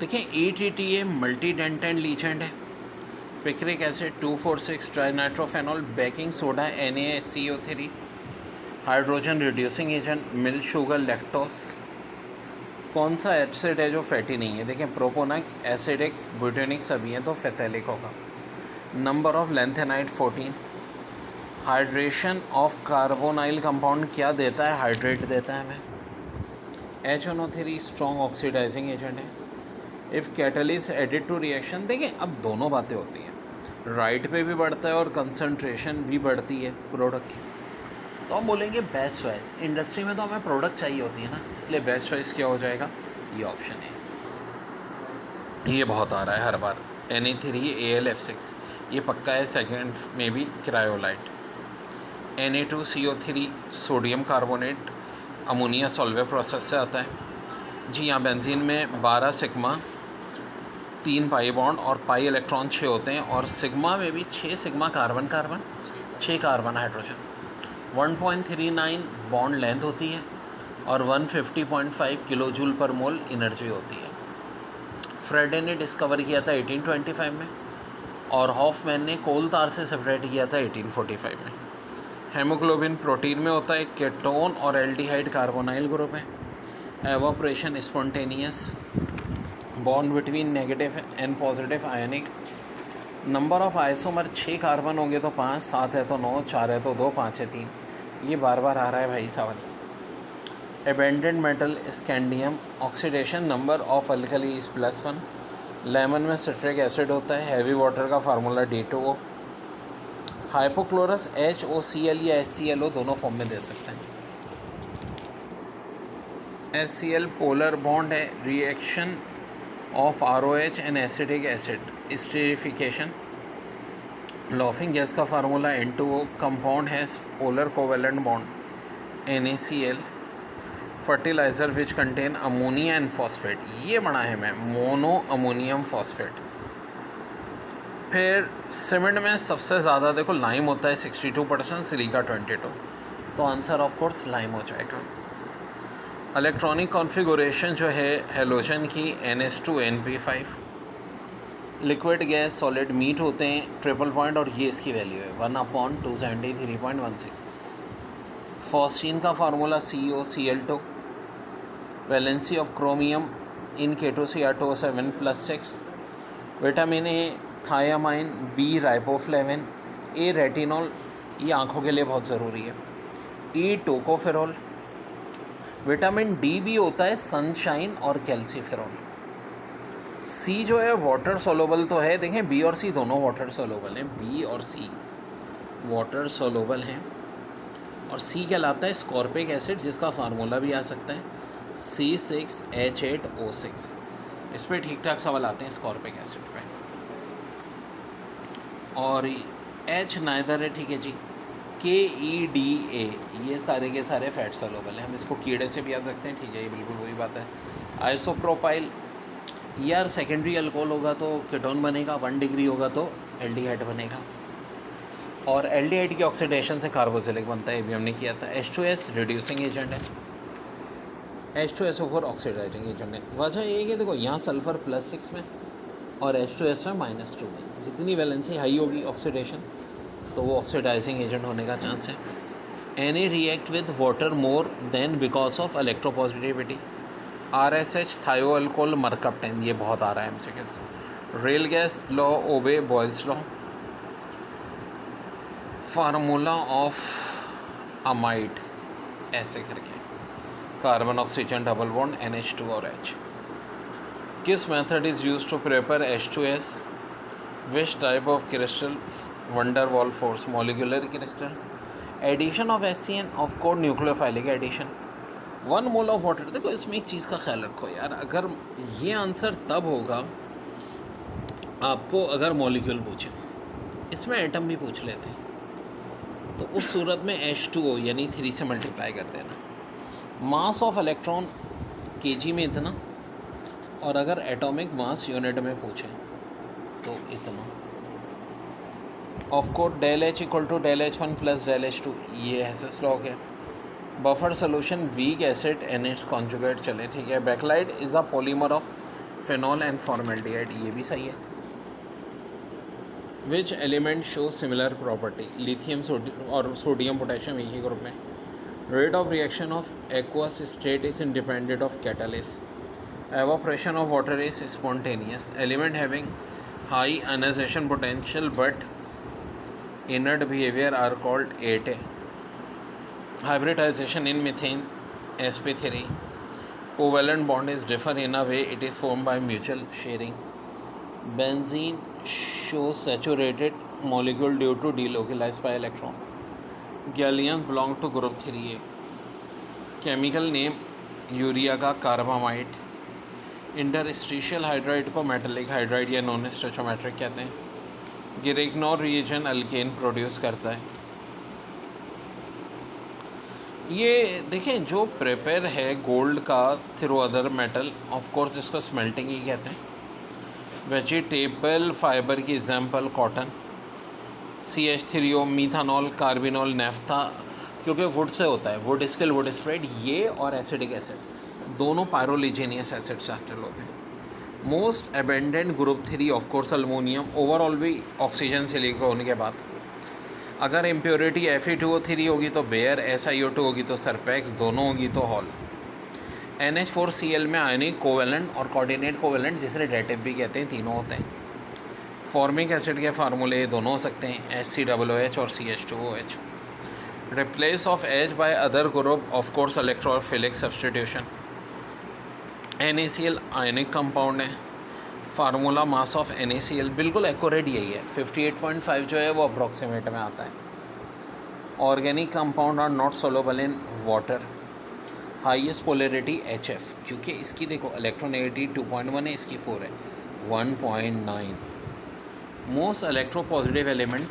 देखिए ETTA multidentate ligand है, picric acid 2,4,6 trinitrophenol, baking soda NaCO3, hydrogen reducing agent, milk sugar, lactose. कौन सा acid है जो फैटी नहीं है? देखिए प्रोपोनिक, एसिडिक, ब्यूटेनिक सभी हैं तो फैथैलिक होगा। Number of lanthanide 14। Hydration of carbonyl compound क्या देता है? हाइड्रेट देता है हमें। HNO3 स्ट्रॉन्ग ऑक्सीडाइजिंग एजेंट है। If catalyst added to reaction, देखिए अब दोनों बातें होती हैं, राइट पे भी बढ़ता है और कंसंट्रेशन भी बढ़ती है प्रोडक्ट की, तो हम बोलेंगे बेस्ट चॉइस। इंडस्ट्री में तो हमें प्रोडक्ट चाहिए होती है ना, इसलिए बेस्ट चॉइस क्या हो जाएगा? ये ऑप्शन है। ये बहुत आ रहा है हर बार, Na3AlF6, ये पक्का है। सेकेंड में भी cryolite. Na2CO3 sodium carbonate, ammonia Solvay process से आता है जी। यहाँ बेंजीन में 12 सिग्मा, 3 पाई बॉन्ड और पाई इलेक्ट्रॉन 6 होते हैं, और सिग्मा में भी 6 sigma carbon carbon, 6 carbon hydrogen. 1.39 bond length होती है और 150.5 किलो जूल पर मोल एनर्जी होती है। फ्रेडे ने डिस्कवर किया था 1825 में, और हॉफमैन ने कोल तार से सेपरेट किया था 1845 में। हेमोग्लोबिन प्रोटीन में होता है, केटोन और एल्डिहाइड कार्बोनाइल ग्रुप है। Evaporation spontaneous, bond between negative and positive ionic. Number of isomer 6 carbon होंगे तो 5, 7 है तो 9, 4 है तो 2, 5 है 3। ये बार बार आ रहा है भाई सवाल। Abandoned metal scandium, oxidation number of alkali is +1। Lemon में सिट्रिक एसिड होता है। हैवी वाटर का फार्मूला D2O। हाइपोक्लोरस HOCl या HClO दोनों फॉर्म में दे सकते हैं। HCl पोलर बॉन्ड है, reaction of ROH and acidic acid, esterification. Laughing gas का फार्मूला N2O। कंपाउंड है polar covalent bond NaCl। Fertiliser which contain ammonia and phosphate, ये बना है मैं, मोनो अमोनियम फॉस्फेट। फिर सीमेंट में सबसे ज़्यादा देखो लाइम होता है 62%, सिलिका 22, तो आंसर ऑफ कोर्स लाइम हो जाएगा। इलेक्ट्रॉनिक कॉन्फ़िगरेशन जो है हेलोजन की NH2NP5। Liquid gas solid meet होते हैं, ट्रिपल पॉइंट, और ये इसकी वैल्यू है 1/273.16। फॉस्फीन का formula COCl2। Valency of chromium in K2Cr2O7+6। Vitamin A thiamine, B riboflavin, A retinol, ये आँखों के लिए बहुत ज़रूरी है। E tocopherol. विटामिन D भी होता है सनशाइन और कैल्सीफेरोल। C जो है वाटर सोलोबल तो है, देखें B और C दोनों वाटर सोलोबल हैं, B और C वाटर सोलोबल हैं। और C कहलाता है स्कॉर्पिक एसिड, जिसका फार्मूला भी आ सकता है C6H8O6। इस पर ठीक ठाक सवाल आते हैं स्कॉर्पिक एसिड पे। और H नाइदर है, ठीक है जी। KEDA, ये सारे के सारे फैट सोलोबल हैं, हम इसको कीड़े से भी याद रखते हैं, ठीक है, ये बिल्कुल वही बात है। आइसोप्रोपाइल, यार सेकेंडरी अल्कोहल होगा तो कीटोन बनेगा, 1 डिग्री होगा तो एल्डिहाइड बनेगा, और एल्डिहाइड की ऑक्सीडेशन से कार्बोक्सिलिक बनता है, ये भी हमने किया था। H2S रिड्यूसिंग एजेंट है, H2SO4 ऑक्सीडाइजिंग एजेंट है। वजह ये है कि देखो यहाँ सल्फ़र +6 में और H2S में -2 में, जितनी वैलेंसी हाई होगी ऑक्सीडेशन, तो वो ऑक्सीडाइजिंग एजेंट होने का चांस है। Na react with water more than because of electropositivity. RSH thioalcohol mercaptan, ये बहुत आ रहा है MCQs। Real gas law obey Boyle's law. Formula of amide, ऐसे करके, carbon oxygen double bond NH2 और H। किस method is use to prepare H2S? Which type of crystal? Van der Waal force, molecular crystal. Addition of HCN, of course nucleophilic addition. 1 mole of water, देखो इसमें एक चीज़ का ख्याल रखो यार, अगर ये आंसर तब होगा आपको अगर मॉलिक्यूल पूछे, इसमें एटम भी पूछ लेते हैं, तो उस सूरत में H2O यानी 3 से मल्टीप्लाई कर देना। मास ऑफ इलेक्ट्रॉन kg में इतना, और अगर एटॉमिक मास यूनिट में पूछें तो इतना। Of course ΔH = ΔH1 + ΔH2, ये हेसेस लॉ है। Buffer solution weak acid NH conjugate चले, ठीक है। Bakelite is a polymer of phenol and formaldehyde, ये भी सही है। Which element show similar property, lithium और सोडियम पोटेशियम एक ही ग्रुप में। Rate of reaction of aqueous state is independent of catalyst. Evaporation of water is spontaneous. Element having high ionisation potential but inert behavior are called 8A. Hybridization in methane sp3. Covalent bond is differ in a way it is formed by mutual sharing. Benzene shows saturated molecule due to delocalized pi electron. Gallium belong to group 3A. Chemical name urea का carbamide. Interstitial hydride को metallic hydride या non stoichiometric कहते हैं। गिरेग्नोर reagent alkane produce करता है। ये देखें, जो प्रिपेयर है गोल्ड का through other metal, of course इसको स्मेल्टिंग ही कहते हैं। वेजिटेबल फाइबर की example cotton. CH3O, methanol, carbinol, naphtha, क्योंकि वुड से होता है, वुड स्किल, वुड स्प्रेड, ये और एसिडिक एसिड दोनों पायरोलिजेनियस एसिड स्ट्रक्चर होते हैं। Most abundant group 3 of course aluminium, overall भी ऑक्सीजन से लेकर होने के बाद। अगर इम्प्योरिटी Fe2O3 होगी तो बेयर, SiO2 होगी तो सरपैक्स, दोनों होगी तो हॉल। NH4Cl में आयनिक कोवेलेंट और कोऑर्डिनेट कोवेलेंट, जिसे डेटिव भी कहते हैं, तीनों होते हैं। फॉर्मिक एसिड के फार्मूले दोनों हो सकते हैं, HCOOH और CH2OH। Replace of H by other group, of course electrophilic substitution. NaCl ionic compound है। फार्मूला मास ऑफ NaCl बिल्कुल एक्यूरेट यही है, 58.5 जो है वो अप्रॉक्सीमेट में आता है। Organic compound are not soluble in water. Highest polarity HF, क्योंकि इसकी देखो इलेक्ट्रोनेगेटिव 2.1 है, इसकी 4 है, 1.9। Most electropositive elements